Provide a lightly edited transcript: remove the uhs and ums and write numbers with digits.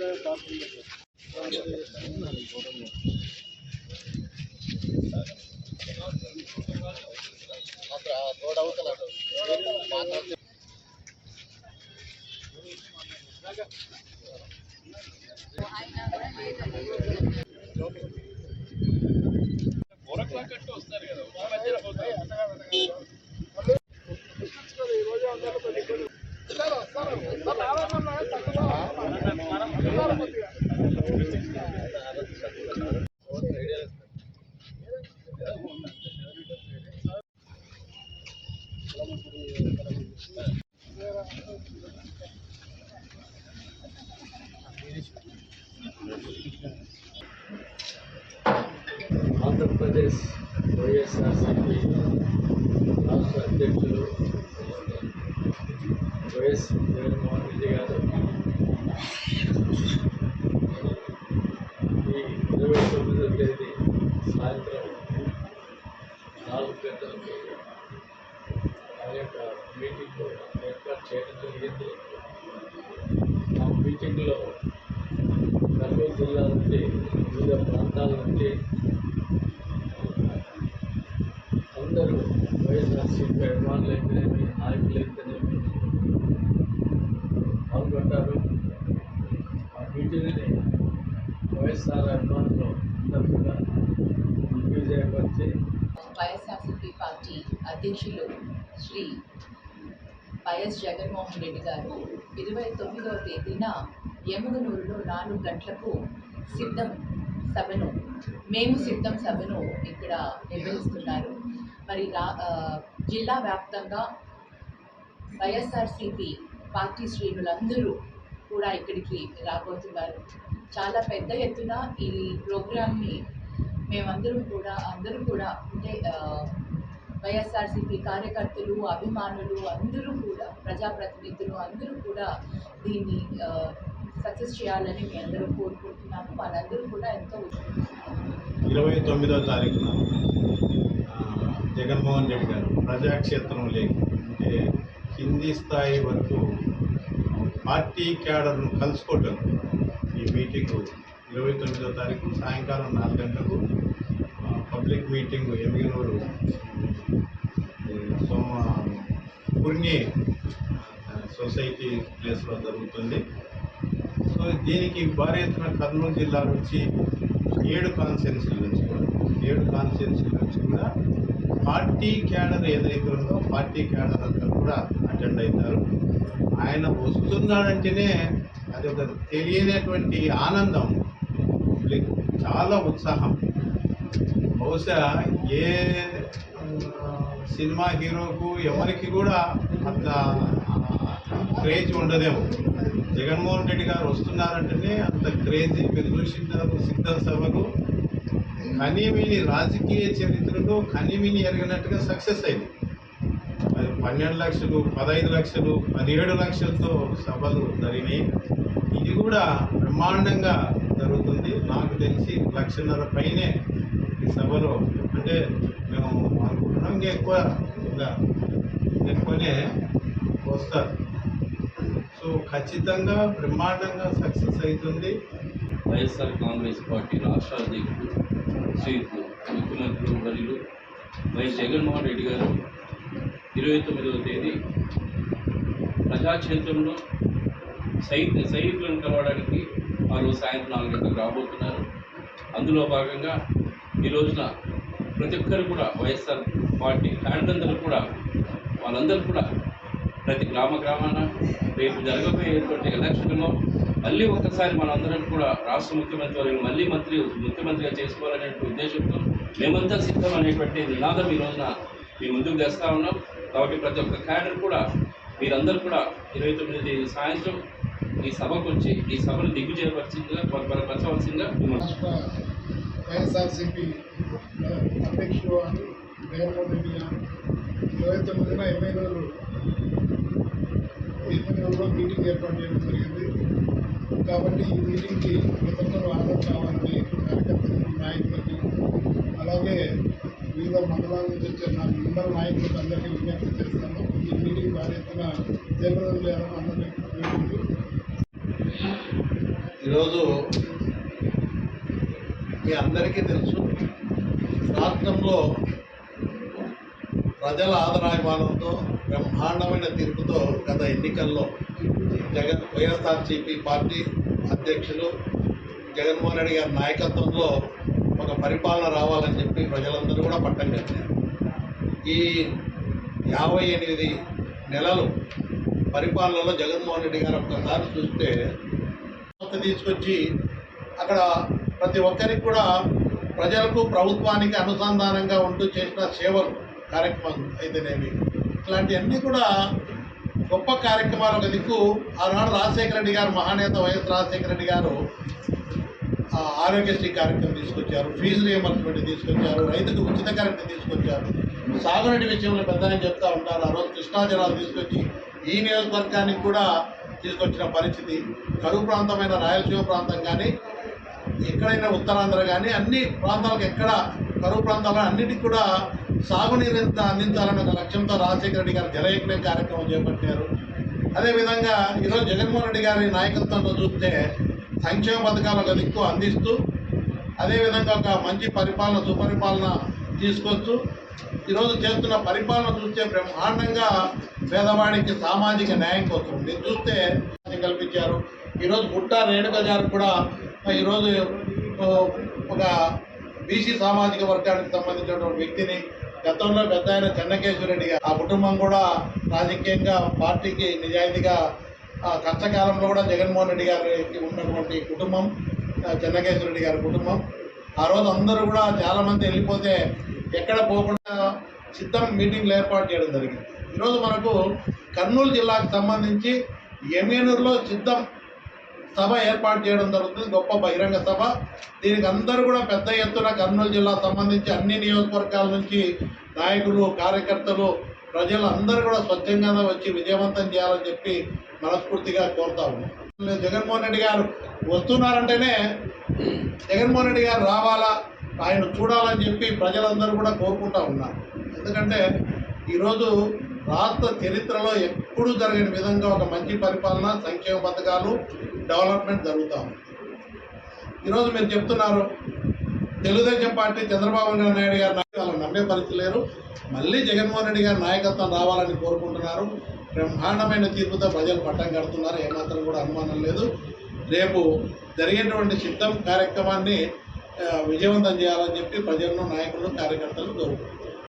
వస్తారు కదా ఆంధ్రప్రదేశ్ వైఎస్ఆర్సీపీ రాష్ట్ర అధ్యక్షులు వైఎస్ జగన్మోహన్ రెడ్డి గారు ఈ 29వ తేదీ సాయంత్రం 4 గంటలకు ఆ యొక్క మీటింగ్ ఏర్పాటు చేయడం జరిగింది. ఆ మీటింగ్లో కర్నూలు జిల్లా నుండి వివిధ ప్రాంతాల నుండి అందరూ వైఎస్ఆర్సీపీ అభిమానులైతేనేమి నాయకులైతేనేమి పాల్గొంటారు. ఆ మీటింగ్ని వైఎస్ఆర్ అభిమానులు అందరూ కూడా విజయపరిచి వైఎస్ఆర్సీపీ పార్టీ అధ్యక్షులు శ్రీ వైఎస్ జగన్మోహన్ రెడ్డి గారు 29వ తేదీన యమగనూరులో 4 గంటలకు మేము సిద్ధం సభను ఇక్కడ నిర్వహిస్తున్నారు. మరి జిల్లా వ్యాప్తంగా వైఎస్ఆర్సీపీ పార్టీ శ్రేణులందరూ కూడా ఇక్కడికి రాబోతున్నారు. చాలా పెద్ద ఎత్తున ఈ ప్రోగ్రామ్ని అందరూ కూడా అంటే వైఎస్ఆర్సీపీ కార్యకర్తలు, అభిమానులు అందరూ కూడా, ప్రజాప్రతినిధులు అందరూ కూడా దీన్ని సక్సెస్ చేయాలని మీ అందరూ కోరుకుంటున్నాను. వాళ్ళందరూ కూడా ఎంతో 29వ తారీఖున జగన్మోహన్ రెడ్డి గారు ప్రజాక్షేత్రంలోకి అంటే కింది స్థాయి వరకు పార్టీ క్యాడర్ను కలుసుకోవటం ఈ మీటింగు 29వ తారీఖు సాయంకాలం 4 గంటలకు పబ్లిక్ మీటింగ్ ఎమ్మిగనూరు పుర్ణి సొసైటీ ప్లేస్లో జరుగుతుంది. సో దీనికి భారీ ఎత్తున కర్నూలు జిల్లా నుంచి 7 కాన్స్టిట్యున్సీల నుంచి కూడా పార్టీ క్యాడర్ ఏదైతే ఉందో పార్టీ క్యాడర్ అంతా కూడా అటెండ్ అవుతారు. ఆయన వస్తున్నాడంటేనే అది ఒక తెలియనటువంటి ఆనందం, చాలా ఉత్సాహం. బహుశా ఏ సినిమా హీరోకు ఎవరికి కూడా అంత క్రేజ్ ఉండదేమో. జగన్మోహన్ రెడ్డి గారు వస్తున్నారంటేనే అంత క్రేజీ. మీరు చూసింటారు సిద్ధం సభకు కనీవిని రాజకీయ చరిత్రలో కనీవిని ఎరగనట్టుగా సక్సెస్ అయింది. అది 12 లక్షలు, 15 లక్షలు, 17 లక్షలతో సభలు జరిగినాయి. ఇది కూడా బ్రహ్మాండంగా జరుగుతుంది. నాకు తెలిసి 1.5 లక్షల పైనే ఈ సభలో, అంటే మేము అనుకుంటున్నాం ఎక్కువనే వస్తారు. సో ఖచ్చితంగా బ్రహ్మాండంగా సక్సెస్ అవుతుంది. వైఎస్ఆర్ కాంగ్రెస్ పార్టీ రాష్ట్ర అధ్యక్షుడు శ్రీ ముఖ్యమంత్రి వర్యులు వైఎస్ జగన్మోహన్ రెడ్డి గారు 29వ తేదీ ప్రజాక్షేత్రంలో సైనికులను కలవడానికి ఆ రోజు సాయంత్రం 4 గంటలకు రాబోతున్నారు. అందులో భాగంగా ఈ రోజున ప్రతి ఒక్కరు కూడా వైఎస్ఆర్ పార్టీ కార్యకర్తలు కూడా వాళ్ళందరూ కూడా ప్రతి గ్రామాన రేపు జరగబోయేటువంటి ఎలక్షన్లో మళ్ళీ ఒక్కసారి మనందరం కూడా రాష్ట్ర ముఖ్యమంత్రి వారిని మళ్ళీ ముఖ్యమంత్రిగా చేసుకోవాలనే ఉద్దేశంతో మేమంతా సిద్ధం అనేటువంటి నినాదం ఈ రోజున మీ ముందుకు తెస్తా ఉన్నాం. కాబట్టి ప్రతి ఒక్క క్యాడర్ కూడా మీరందరూ కూడా 29 సాయంత్రం ఈ సభకు వచ్చి ఈ సభను దిగ్విజయపరచవలసిందిగా వైఎస్ఆర్సీపీ అధ్యక్షుడు జగన్మోహన్ రెడ్డి గారు 29న ఎమ్మెల్యేలో మీటింగ్ ఏర్పాటు చేయడం జరిగింది. కాబట్టి ఈ మీటింగ్కి ప్రతి ఒక్కరూ హాజరు కావాలని కార్యకర్తలు, నాయకులకు, అలాగే వివిధ మండలాల నుంచి వచ్చే మండల నాయకులకు అందరికీ విజ్ఞప్తి చేస్తాను. ఈ మీటింగ్ భారీ ఎత్తున జయప్రదం చేయాలని అందరికీ ఈరోజు మీ అందరికీ తెలుసు, రాష్ట్రంలో ప్రజల ఆదరాభిమానంతో బ్రహ్మాండమైన తీర్పుతో గత ఎన్నికల్లో వైఎస్ఆర్సీపీ పార్టీ అధ్యక్షులు జగన్మోహన్ రెడ్డి గారి నాయకత్వంలో ఒక పరిపాలన రావాలని చెప్పి ప్రజలందరూ కూడా పట్టం కట్టారు. ఈ 58 నెలలు పరిపాలనలో జగన్మోహన్ రెడ్డి గారు ఒక్కసారి చూస్తే తీసుకొచ్చి అక్కడ ప్రతి ఒక్కరికి కూడా ప్రజలకు ప్రభుత్వానికి అనుసంధానంగా ఉంటూ చేసిన సేవలు కార్యక్రమం అయితేనేమి, ఇట్లాంటివన్నీ కూడా గొప్ప కార్యక్రమాలు. ఒక దిక్కు ఆనాడు రాజశేఖర రెడ్డి గారు, మహానేత వైఎస్ రాజశేఖర రెడ్డి గారు ఆరోగ్యశ్రీ కార్యక్రమం తీసుకొచ్చారు, ఫీజు రియంబర్స్మెంట్ తీసుకొచ్చారు, రైతుకు ఉచిత కరెంట్ తీసుకొచ్చారు, సాగునీటి విషయంలో పెద్ద ఆయన చెప్తా ఉంటారు. ఆ రోజు కృష్ణా జలాలు తీసుకొచ్చి ఈ నియోజకవర్గానికి కూడా తీసుకొచ్చిన పరిస్థితి. కరువు ప్రాంతమైన రాయలసీమ ప్రాంతం కానీ, ఎక్కడైనా ఉత్తరాంధ్ర కానీ అన్ని ప్రాంతాలకు ఎక్కడ కరువు ప్రాంతాలు అన్నిటికీ కూడా సాగునీరు అందించాలన్న ఒక లక్ష్యంతో రాజశేఖర రెడ్డి గారు జలయజ్ఞం కార్యక్రమం చేపట్టారు. అదేవిధంగా ఈరోజు జగన్మోహన్ రెడ్డి గారి నాయకత్వంలో చూస్తే సంక్షేమ పథకాలు ఒక దిక్కు అందిస్తూ, అదేవిధంగా ఒక మంచి పరిపాలన, సుపరిపాలన తీసుకొస్తూ ఈరోజు చేస్తున్న పరిపాలన చూస్తే బ్రహ్మాండంగా పేదవాడికి సామాజిక న్యాయం కోసం మీరు చూస్తే కల్పించారు. ఈరోజు గుట్టా రేణుక గారు కూడా ఈరోజు ఒక బీసీ సామాజిక వర్గానికి సంబంధించినటువంటి వ్యక్తిని, గతంలో పెద్ద ఆయన చెన్నకేశ్వరరెడ్డి గారు, ఆ కుటుంబం కూడా రాజకీయంగా పార్టీకి నిజాయితీగా కష్టకాలంలో కూడా జగన్మోహన్ రెడ్డి గారికి ఉన్నటువంటి కుటుంబం చెన్నకేశ్వరరెడ్డి గారి కుటుంబం. ఆ రోజు అందరూ కూడా చాలామంది వెళ్ళిపోతే ఎక్కడ పోకుండా సిద్ధం మీటింగ్లు ఏర్పాటు చేయడం జరిగింది. ఈరోజు మనకు కర్నూలు జిల్లాకు సంబంధించి ఎమ్మెనూరులో సిద్ధం సభ ఏర్పాటు చేయడం జరుగుతుంది, గొప్ప బహిరంగ సభ. దీనికి అందరూ కూడా పెద్ద ఎత్తున కర్నూలు జిల్లా సంబంధించి అన్ని నియోజకవర్గాల నుంచి నాయకులు, కార్యకర్తలు, ప్రజలు అందరూ కూడా స్వచ్ఛంగా వచ్చి విజయవంతం చేయాలని చెప్పి మనస్ఫూర్తిగా కోరుతా ఉన్నాం. జగన్మోహన్ రెడ్డి గారు వస్తున్నారంటేనే జగన్మోహన్ రెడ్డి గారు రావాలా, ఆయన చూడాలని చెప్పి ప్రజలందరూ కూడా కోరుకుంటా ఉన్నారు. ఎందుకంటే ఈరోజు రాష్ట్ర చరిత్రలో ఎప్పుడూ జరగని విధంగా ఒక మంచి పరిపాలన, సంక్షేమ పథకాలు, డెవలప్మెంట్ జరుగుతూ ఉంది. ఈరోజు మీరు చెప్తున్నారు తెలుగుదేశం పార్టీ చంద్రబాబు నాయుడు గారు వాళ్ళని నమ్మే పరిస్థితి లేరు, మళ్ళీ జగన్మోహన్ రెడ్డి గారి నాయకత్వం రావాలని కోరుకుంటున్నారు. బ్రహ్మాండమైన తీర్పుతో ప్రజలు పట్టం కడుతున్నారు, ఏమాత్రం కూడా అనుమానం లేదు. రేపు జరిగేటువంటి సిద్ధం కార్యక్రమాన్ని విజయవంతం చేయాలని చెప్పి ప్రజలను, నాయకులను, కార్యకర్తలు కోరుకుంటున్నారు.